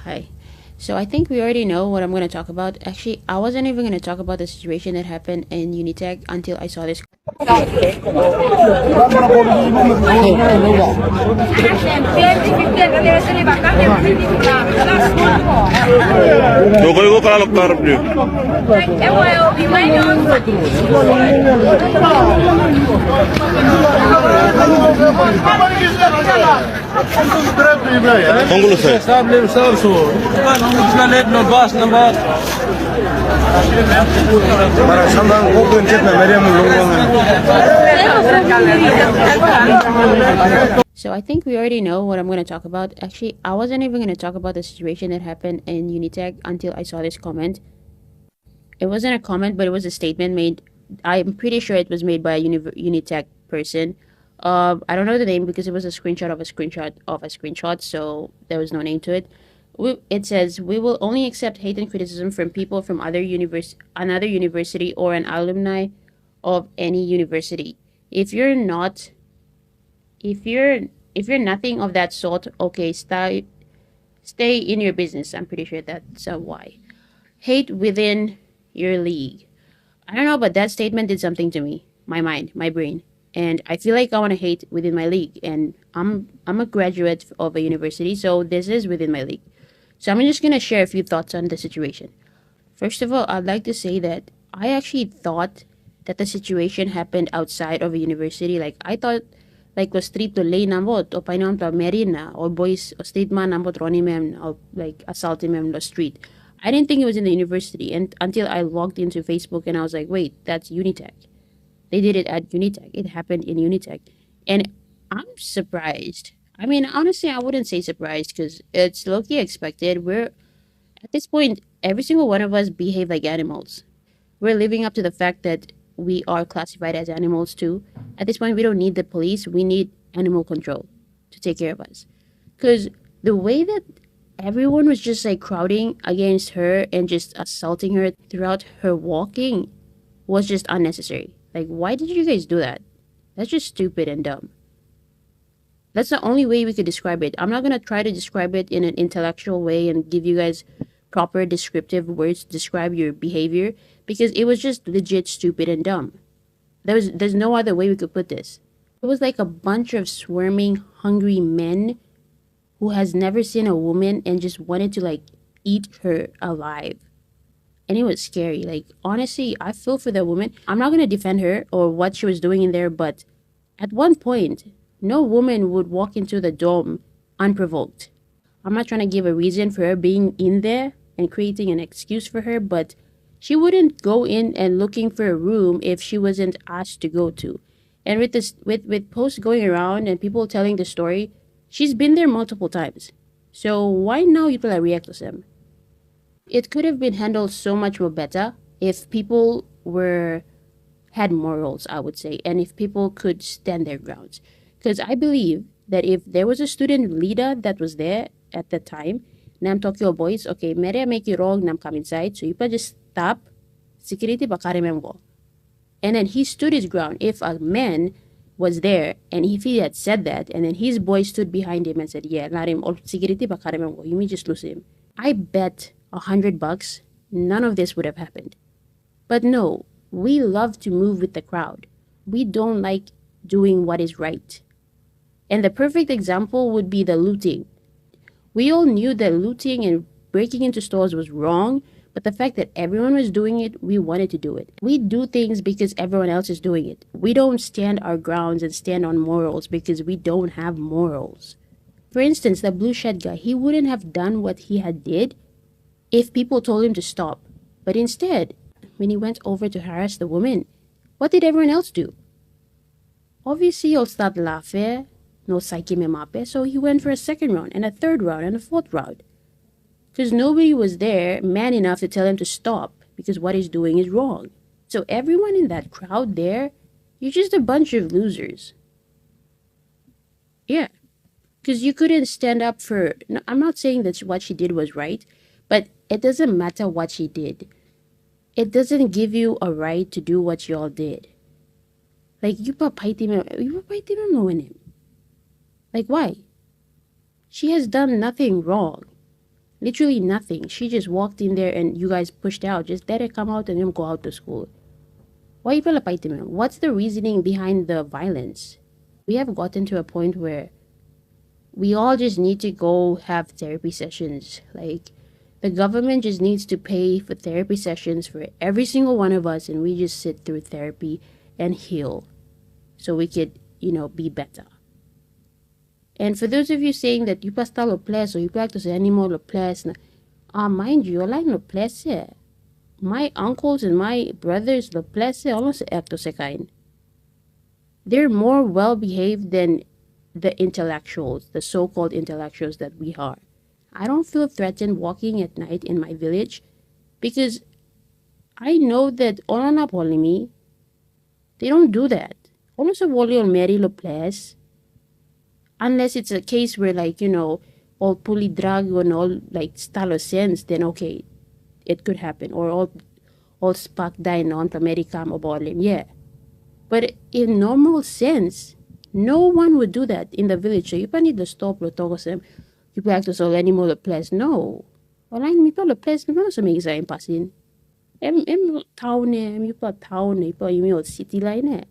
Hi. So I think we already know what I'm going to talk about. Actually, I wasn't even going to talk about the situation that happened in Unitech until I saw this. So I think we already know what I'm going to talk about. Actually, I wasn't even going to talk about the situation that happened in Unitech until I saw this comment. It wasn't a comment, but it was a statement made. I'm pretty sure it was made by a Unitech person. I don't know the name because it was a screenshot of a screenshot of a screenshot, so there was no name to it. It says, "We will only accept hate and criticism from people from another university or an alumni of any university. If you're nothing of that sort, okay, stay in your business." I'm pretty sure that's why. Hate within your league. I don't know, but that statement did something to me, my mind, my brain. And I feel like I want to hate within my league. And I'm a graduate of a university, so this is within my league. So I'm just going to share a few thoughts on the situation. First of all, I'd like to say that I actually thought that the situation happened outside of a university. Like, I thought, like, the street to lay nambot, o painom to marina, or boys, o street man nambot roni mem, or like assaulting mem the street. I didn't think it was in the university and until I logged into Facebook and I was like, wait, that's Unitech. They did it at Unitech. It happened in Unitech. And I'm surprised. I mean, honestly, I wouldn't say surprised because it's low-key expected. At this point, every single one of us behave like animals. We're living up to the fact that we are classified as animals too. At this point, we don't need the police. We need animal control to take care of us. Because the way that everyone was just like crowding against her and just assaulting her throughout her walking was just unnecessary. Like, why did you guys do that? That's just stupid and dumb. That's the only way we could describe it. I'm not going to try to describe it in an intellectual way and give you guys proper descriptive words to describe your behavior because it was just legit stupid and dumb. There's no other way we could put this. It was like a bunch of swarming, hungry men who has never seen a woman and just wanted to like eat her alive. And it was scary. Like, honestly, I feel for the woman. I'm not going to defend her or what she was doing in there, but at one point, no woman would walk into the dome unprovoked. I'm not trying to give a reason for her being in there and creating an excuse for her, but she wouldn't go in and looking for a room if she wasn't asked to go to. And with this, with posts going around and people telling the story, she's been there multiple times. So why now you play react to them? It could have been handled so much more better if people had morals, I would say, and if people could stand their grounds. Because I believe that if there was a student leader that was there at the time, nam Tokyo boys, okay, may make you wrong, nam come inside, so you just stop, security bakarimemgo. And then he stood his ground. If a man was there and if he had said that and then his boy stood behind him and said, yeah, let him, or security bakarimemgo, you may just lose him. I bet $100, none of this would have happened. But no, we love to move with the crowd. We don't like doing what is right. And the perfect example would be the looting. We all knew that looting and breaking into stores was wrong, but the fact that everyone was doing it, we wanted to do it. We do things because everyone else is doing it. We don't stand our grounds and stand on morals because we don't have morals. For instance, the blue shed guy, he wouldn't have done what he had did if people told him to stop. But instead, when he went over to harass the woman, what did everyone else do? Obviously, you'll start laughing. No psyche me mape, so he went for a second round and a third round and a fourth round. Because nobody was there man enough to tell him to stop because what he's doing is wrong. So everyone in that crowd there, you're just a bunch of losers. Yeah. Because you couldn't stand up for... No, I'm not saying that what she did was right, but it doesn't matter what she did. It doesn't give you a right to do what y'all did. Like, you papaiti mo him. Like, why? She has done nothing wrong. Literally nothing. She just walked in there and you guys pushed out. Just let her come out and then go out to school. Why you pala paitim? What's the reasoning behind the violence? We have gotten to a point where we all just need to go have therapy sessions. Like, the government just needs to pay for therapy sessions for every single one of us, and we just sit through therapy and heal so we could, be better. And for those of you saying that you pasta lo place or you practice animal lo place, mind you, I no place. My uncles and my brothers lo place almost acto sekain. They're more well behaved than the intellectuals, the so-called intellectuals that we are. I don't feel threatened walking at night in my village because I know that Olana Polimi, they don't do that. Almost wali on Mary lo place. Unless it's a case where all puli drug and all stalo sense, then okay, it could happen. Or all spark dine on Americam or bolim, yeah. But in normal sense, no one would do that in the village. So you need to stop lo togosem. You practice all animal lo place. No. Online mi pa lo place no sa may isa impasin. Town you pa town you pa yung city line.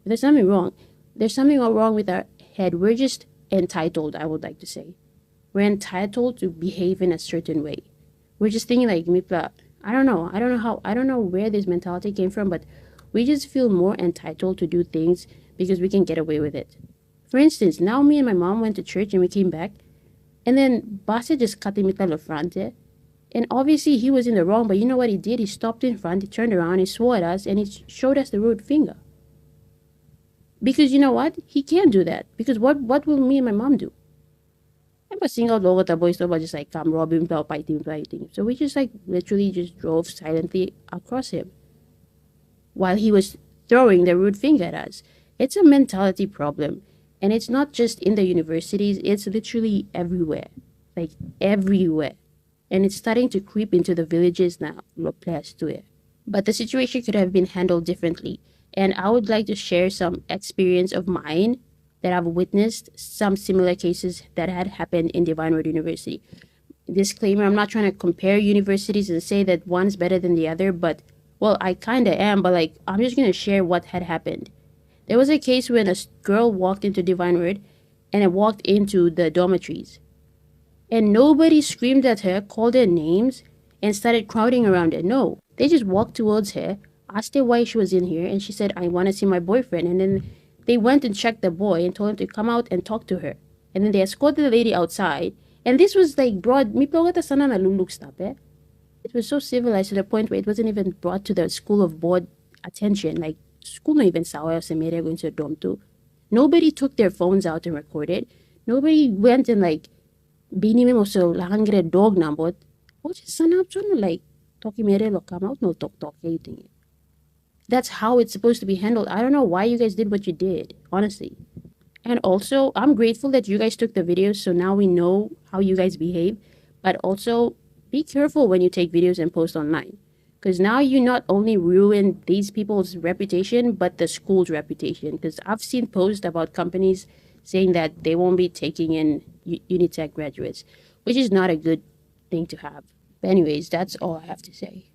There's something wrong. There's something wrong with our head. We're just entitled, I would like to say. We're entitled to behave in a certain way. We're just thinking I don't know where this mentality came from, but we just feel more entitled to do things because we can get away with it. For instance, now me and my mom went to church and we came back, and then Basa just cut him in front. And obviously he was in the wrong, but you know what he did? He stopped in front, he turned around, he swore at us, and he showed us the rude finger. Because you know what? He can't do that. Because what will me and my mom do? I'm a single dog with a boy, so just come rob him, fighting. So we just literally just drove silently across him while he was throwing the rude finger at us. It's a mentality problem. And it's not just in the universities, it's literally everywhere. Everywhere. And it's starting to creep into the villages now. But the situation could have been handled differently. And I would like to share some experience of mine that I've witnessed some similar cases that had happened in Divine Word University. Disclaimer, I'm not trying to compare universities and say that one's better than the other, but, well, I kind of am, but I'm just going to share what had happened. There was a case when a girl walked into Divine Word and it walked into the dormitories. And nobody screamed at her, called her names, and started crowding around her. No, they just walked towards her, asked her why she was in here, and she said, I want to see my boyfriend. And then they went and checked the boy and told him to come out and talk to her. And then they escorted the lady outside. And this was broad. It was so civilized to the point where it wasn't even brought to the school of board attention. School no even saw se mere going to dom too. Nobody took their phones out and recorded. Nobody went and bini me so langre dog nambot. Oh, just sanap talking mere lo come out no talk anything. That's how it's supposed to be handled. I don't know why you guys did what you did, honestly. And also, I'm grateful that you guys took the videos, so now we know how you guys behave. But also, be careful when you take videos and post online. Because now you not only ruin these people's reputation, but the school's reputation. Because I've seen posts about companies saying that they won't be taking in Unitech graduates, which is not a good thing to have. But anyways, that's all I have to say.